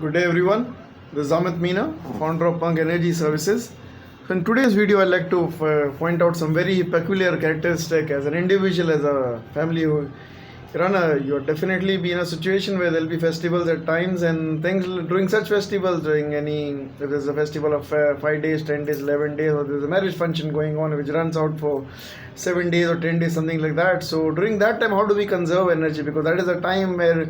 Good day everyone. This is Amit Meena, founder of Punk Energy Services. So in today's video, I'd like to point out some very peculiar characteristic as an individual, as a family. Kirana, you'll definitely be in a situation where there'll be festivals at times and things during such festivals, if there's a festival of 5 days, 10 days, 11 days, or there's a marriage function going on which runs out for 7 days or 10 days, something like that. So during that time, how do we conserve energy? Because that is a time where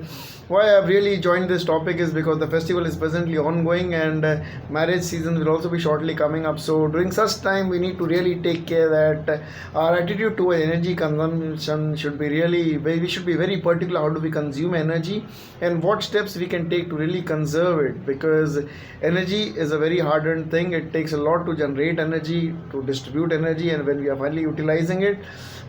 why I've really joined this topic is because the festival is presently ongoing and marriage season will also be shortly coming up. So during such time, we need to really take care that our attitude toward energy consumption should be we should be very particular how do we consume energy and what steps we can take to really conserve it, because energy is a very hard-earned thing. It takes a lot to generate energy, to distribute energy, and when we are finally utilizing it,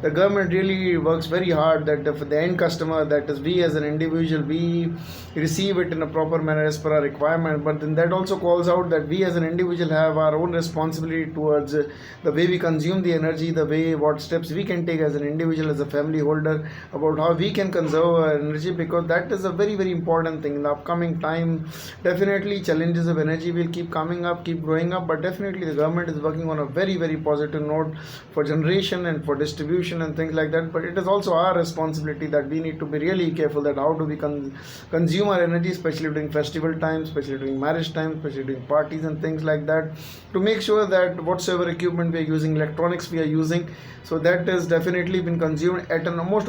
the government really works very hard that for the end customer, that is we as an individual, we receive it in a proper manner as per our requirement. But then that also calls out that we as an individual have our own responsibility towards the way we consume the energy, the way what steps we can take as an individual, as a family holder, about how we can conserve our energy, because that is a very very important thing in the upcoming time. Definitely challenges of energy will keep coming up, keep growing up, but definitely the government is working on a very very positive note for generation and for distribution and things like that. But it is also our responsibility that we need to be really careful that how do we consume our energy, especially during festival times, especially during marriage times, especially during parties and things like that, to make sure that whatsoever equipment we are using, electronics we are using, so that has definitely been consumed at an almost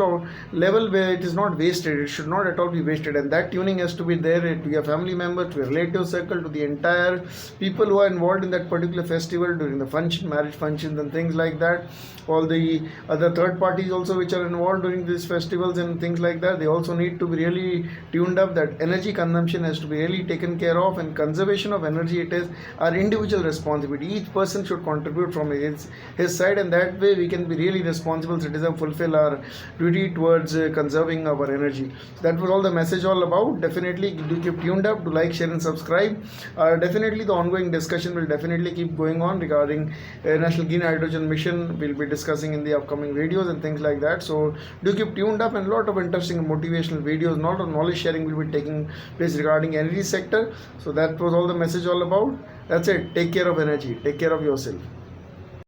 level where it is not wasted. It should not at all be wasted, and that tuning has to be there to your family member, to your relative circle, to the entire people who are involved in that particular festival during the function, marriage functions and things like that. All the other third parties also which are involved during these festivals and things like that, they also need to be really tuned up that energy consumption has to be really taken care of, and conservation of energy, it is our individual responsibility. Each person should contribute from his side, and that way we can be really responsible citizen, fulfill our duty towards conserving our energy. So that was all the message all about. Definitely do keep tuned up, to like, share and subscribe. Definitely the ongoing discussion will definitely keep going on regarding National Green Hydrogen Mission. We'll be discussing in the upcoming videos and things like that. So do keep tuned up, and a lot of interesting and motivational videos, not of knowledge sharing will be taking place regarding energy sector. So that was all the message all about. That's it. Take care of energy. Take care of yourself.